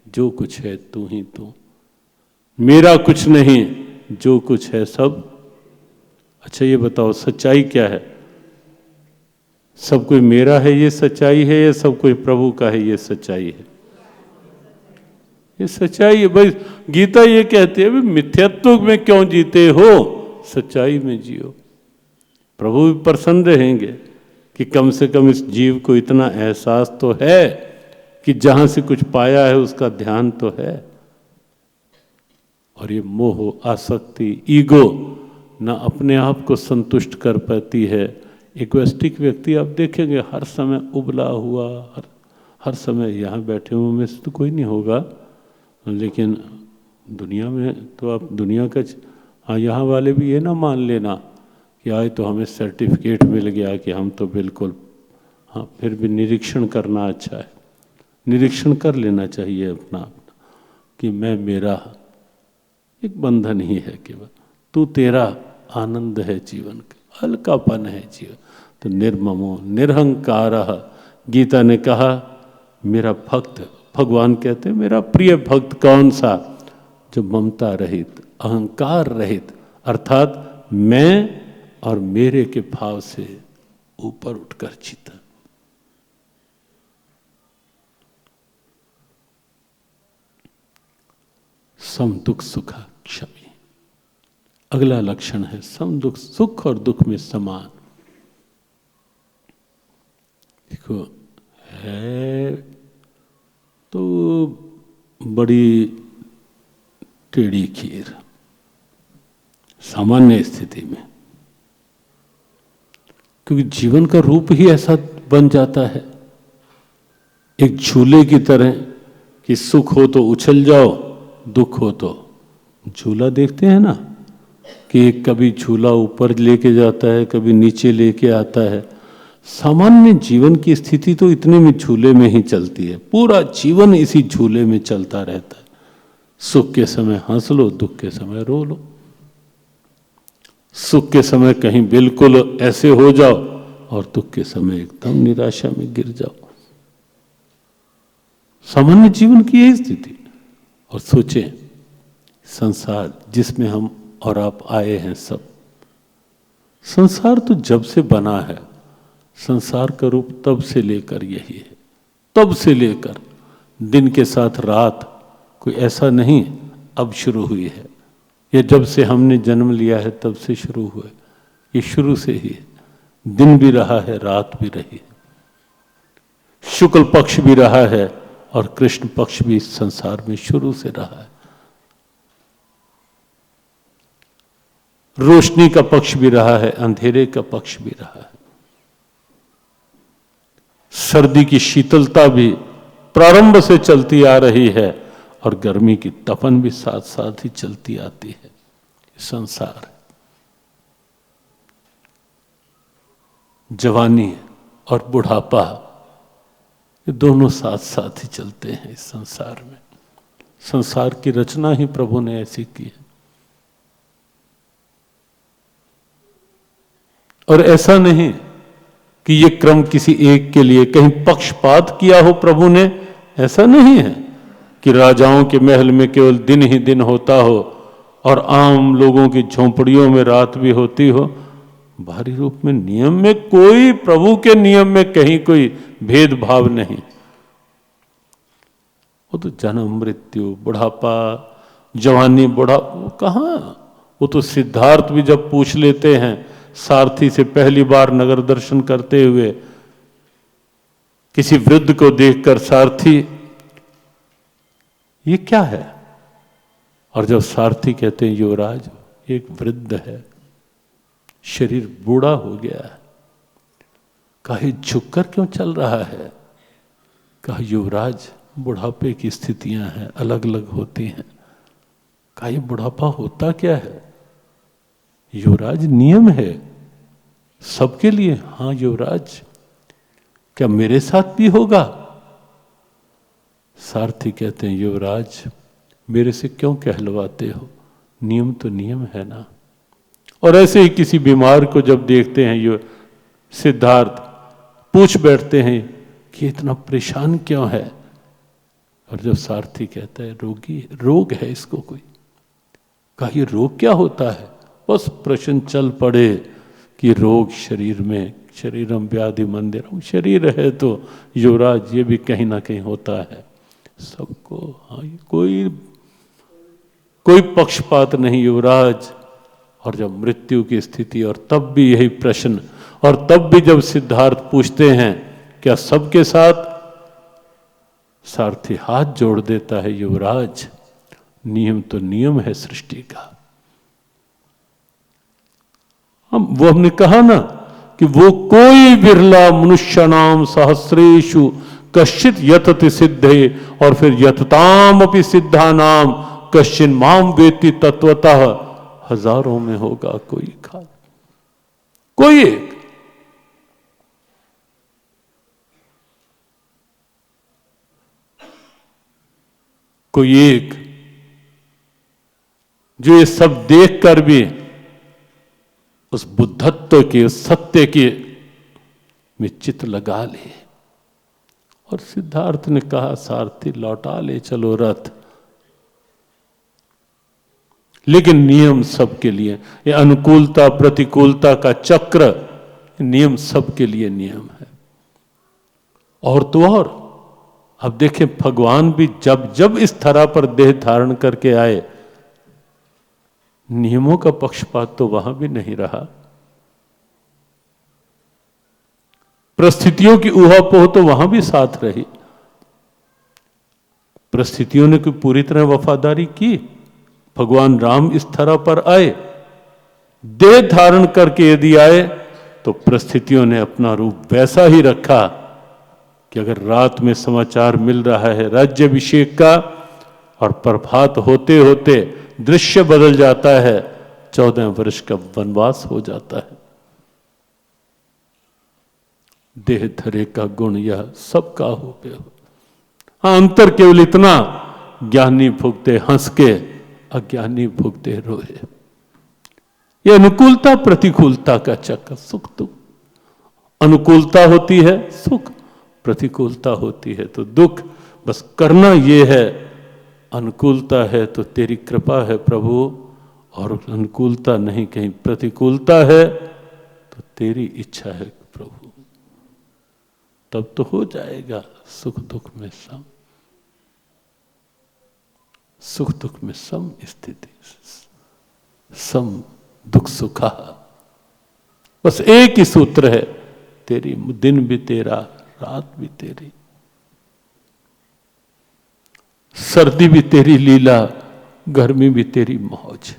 जो कुछ है तू ही तू। मेरा कुछ नहीं, जो कुछ है सब। अच्छा ये बताओ सच्चाई क्या है? सब कोई मेरा है ये सच्चाई है, या सब कोई प्रभु का है ये सच्चाई है? ये सच्चाई है भाई। गीता ये कहती है भाई मिथ्यात्व में क्यों जीते हो, सच्चाई में जियो। प्रभु भी प्रसन्न रहेंगे कि कम से कम इस जीव को इतना एहसास तो है कि जहां से कुछ पाया है उसका ध्यान तो है। और ये मोह, आसक्ति, ईगो ना अपने आप को संतुष्ट कर पाती है। इक्वेस्टिक व्यक्ति आप देखेंगे हर समय उबला हुआ, हर समय यहाँ बैठे हुए में से तो कोई नहीं होगा, लेकिन दुनिया में तो आप दुनिया का, हाँ यहाँ वाले भी ये ना मान लेना कि आए तो हमें सर्टिफिकेट मिल गया कि हम तो बिल्कुल, हाँ फिर भी निरीक्षण करना अच्छा है। निरीक्षण कर लेना चाहिए अपना कि मैं मेरा एक बंधन ही है केवल, तू तेरा आनंद है जीवन का, हल्कापन है जीवन। तो निर्ममो निरहंकार, गीता ने कहा मेरा भक्त, भगवान कहते हैं मेरा प्रिय भक्त कौन सा, जो ममता रहित, अहंकार रहित, अर्थात मैं और मेरे के भाव से ऊपर उठकर जीता। सम दुख सुखा क्षमी, अगला लक्षण है सम दुख, सुख और दुख में समान। देखो है तो बड़ी टेढ़ी खीर सामान्य स्थिति में, क्योंकि जीवन का रूप ही ऐसा बन जाता है एक झूले की तरह कि सुख हो तो उछल जाओ, दुख हो तो झूला देखते हैं ना कि एक कभी झूला ऊपर लेके जाता है, कभी नीचे लेके आता है। सामान्य जीवन की स्थिति तो इतने में झूले में ही चलती है, पूरा जीवन इसी झूले में चलता रहता है। सुख के समय हंस लो, दुख के समय रो लो। सुख के समय कहीं बिल्कुल ऐसे हो जाओ और दुख के समय एकदम निराशा में गिर जाओ। सामान्य जीवन की यही स्थिति। और सोचें संसार जिसमें हम और आप आए हैं, सब संसार तो जब से बना है, संसार का रूप तब से लेकर यही है। तब से लेकर दिन के साथ रात कोई ऐसा नहीं अब शुरू हुई है, ये जब से हमने जन्म लिया है तब से शुरू हुए, ये शुरू से ही है। दिन भी रहा है, रात भी रही है, शुक्ल पक्ष भी रहा है और कृष्ण पक्ष भी इस संसार में शुरू से रहा है। रोशनी का पक्ष भी रहा है, अंधेरे का पक्ष भी रहा है। सर्दी की शीतलता भी प्रारंभ से चलती आ रही है और गर्मी की तपन भी साथ साथ ही चलती आती है। संसार, जवानी और बुढ़ापा, ये दोनों साथ साथ ही चलते हैं इस संसार में। संसार की रचना ही प्रभु ने ऐसी की है। और ऐसा नहीं कि ये क्रम किसी एक के लिए कहीं पक्षपात किया हो प्रभु ने, ऐसा नहीं है कि राजाओं के महल में केवल दिन ही दिन होता हो और आम लोगों की झोंपड़ियों में रात भी होती हो। बाहरी रूप में नियम में कोई, प्रभु के नियम में कहीं कोई भेदभाव नहीं। वो तो जन्म मृत्यु, बुढ़ापा, जवानी, बुढ़ापा कहाँ, वो तो सिद्धार्थ भी जब पूछ लेते हैं सारथी से पहली बार नगर दर्शन करते हुए, किसी वृद्ध को देखकर सारथी ये क्या है, और जब सारथी कहते हैं युवराज एक वृद्ध है, शरीर बूढ़ा हो गया है। कहा झुककर क्यों चल रहा है? कहा युवराज बुढ़ापे की स्थितियां हैं, अलग अलग होती हैं। कहा ये बुढ़ापा होता क्या है? युवराज नियम है सबके लिए। हाँ युवराज, क्या मेरे साथ भी होगा? सारथी कहते हैं युवराज मेरे से क्यों कहलवाते हो, नियम तो नियम है ना। और ऐसे ही किसी बीमार को जब देखते हैं ये सिद्धार्थ पूछ बैठते हैं कि इतना परेशान क्यों है, और जब सारथी कहता है रोगी, रोग है इसको कोई। कहा ये रोग क्या होता है? बस प्रश्न चल पड़े कि रोग शरीर में, शरीरम व्याधि मंदिरम, शरीर है तो युवराज ये भी कहीं ना कहीं होता है। सबको। हाँ, कोई कोई पक्षपात नहीं युवराज। और जब मृत्यु की स्थिति, और तब भी यही प्रश्न, और तब भी जब सिद्धार्थ पूछते हैं क्या सबके साथ, सारथी हाथ जोड़ देता है, युवराज नियम तो नियम है सृष्टि का। हमने कहा ना कि वो कोई बिरला मनुष्य नाम सहस्रेशु कश्चित यतति सिद्धे, और फिर यतताम अपि सिद्धा नाम कश्चिन माम वेति तत्वतः, हजारों में होगा कोई खास, कोई एक। कोई एक जो ये सब देख कर भी उस बुद्धत्व के, उस सत्य के में चित्त लगा ले। और सिद्धार्थ ने कहा सारथी लौटा ले चलो रथ, लेकिन नियम सबके लिए, ये अनुकूलता प्रतिकूलता का चक्र, नियम सबके लिए नियम है। और तो और अब देखें, भगवान भी जब जब इस तरह पर देह धारण करके आए, नियमों का पक्षपात तो वहां भी नहीं रहा। परिस्थितियों की ऊहापोह तो वहां भी साथ रही। परिस्थितियों ने कोई पूरी तरह वफादारी की। भगवान राम इस तरह पर आए, देह धारण करके यदि आए, तो परिस्थितियों ने अपना रूप वैसा ही रखा कि अगर रात में समाचार मिल रहा है राज्याभिषेक का, और प्रभात होते होते दृश्य बदल जाता है, 14 वर्ष का वनवास हो जाता है। देह धरे का गुण यह सबका हो पे हो। हाँ, अंतर केवल इतना, ज्ञानी भुगते हंस के, अज्ञानी भुगते रोए। यह अनुकूलता प्रतिकूलता का चक्कर, सुख दुख। अनुकूलता होती है सुख, प्रतिकूलता होती है तो दुख। बस करना यह है, अनुकूलता है तो तेरी कृपा है प्रभु, और अनुकूलता नहीं, कहीं प्रतिकूलता है तो तेरी इच्छा है प्रभु। तब तो हो जाएगा सुख दुख में सम, सुख दुख में सम स्थिति, सम दुख सुखा। बस एक ही सूत्र है, तेरी दिन भी तेरा रात भी तेरी, सर्दी भी तेरी लीला, गर्मी भी तेरी मौज।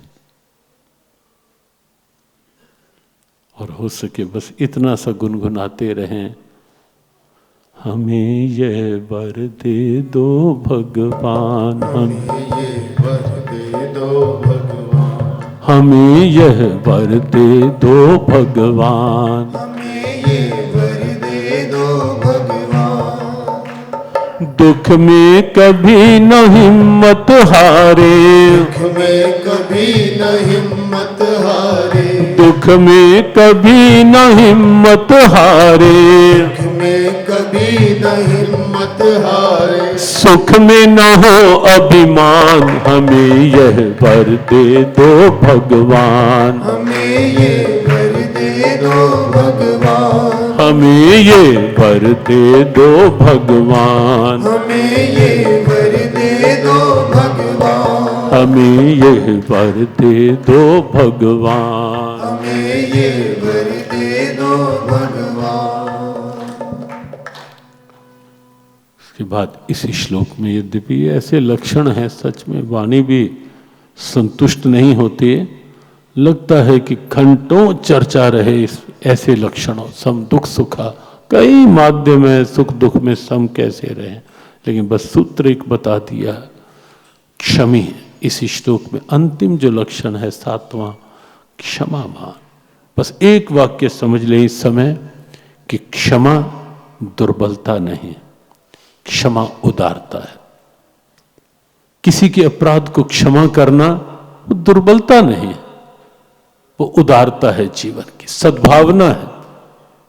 और हो सके बस इतना सा गुनगुनाते रहें, हमें यह वर दे दो भगवान, हमें ये वर दे दो भगवान, हमें यह वर दे दो भगवान, हमें ये वर दे दो भगवान। दुख में कभी न हिम्मत हारे, दुख में कभी न हिम्मत हारे, दुख में कभी न हिम्मत हारे, दुख में कभी न हिम्मत हारे। सुख में न हो अभिमान, हमें यह वर दे दो भगवान, हमें ये वर दे दो भगवान, हमें ये वर दे दो भगवान, हमें ये वर दे दो भगवान, हमें ये वर दे दो भगवान। हमें ये वर दे दो भगवान। उसके बाद इस श्लोक में यद्यपि ऐसे लक्षण हैं, सच में वाणी भी संतुष्ट नहीं होती है, लगता है कि घंटों चर्चा रहे इस ऐसे लक्षणों, सम दुख सुखा। कई माध्यम है सुख दुख में सम कैसे रहे, लेकिन बस सूत्र एक बता दिया, क्षमी। इस श्लोक में अंतिम जो लक्षण है 7वां, क्षमावान। बस एक वाक्य समझ लें इस समय कि क्षमा दुर्बलता नहीं, क्षमा उदारता है। किसी के अपराध को क्षमा करना वो दुर्बलता नहीं है, वो उदारता है, जीवन की सद्भावना है।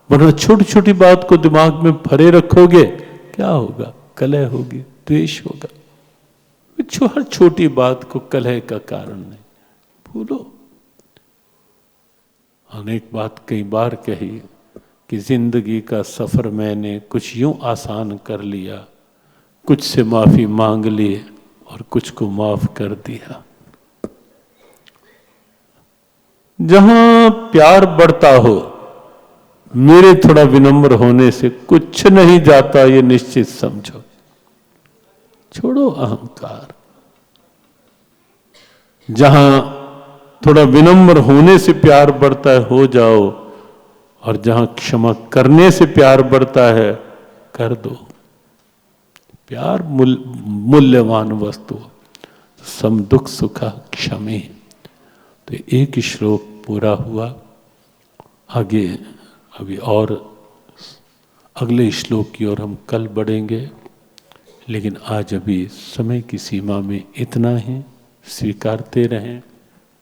वरना छोटी छोटी बात को दिमाग में भरे रखोगे, क्या होगा? कलह होगी, द्वेष होगा। हर छोटी बात को कलह का कारण नहीं, भूलो। अनेक बात कई बार कही कि जिंदगी का सफर मैंने कुछ यूं आसान कर लिया कुछ से माफी मांग ली और कुछ को माफ कर दिया। जहां प्यार बढ़ता हो, मेरे थोड़ा विनम्र होने से कुछ नहीं जाता, ये निश्चित समझो। छोड़ो अहंकार। जहां थोड़ा विनम्र होने से प्यार बढ़ता है, हो जाओ। और जहां क्षमा करने से प्यार बढ़ता है, कर दो। प्यार मूल्यवान वस्तु। सम दुख सुखा क्षमे। तो एक श्लोक पूरा हुआ। आगे अभी और अगले श्लोक की ओर हम कल बढ़ेंगे, लेकिन आज अभी समय की सीमा में इतना ही। स्वीकारते रहें।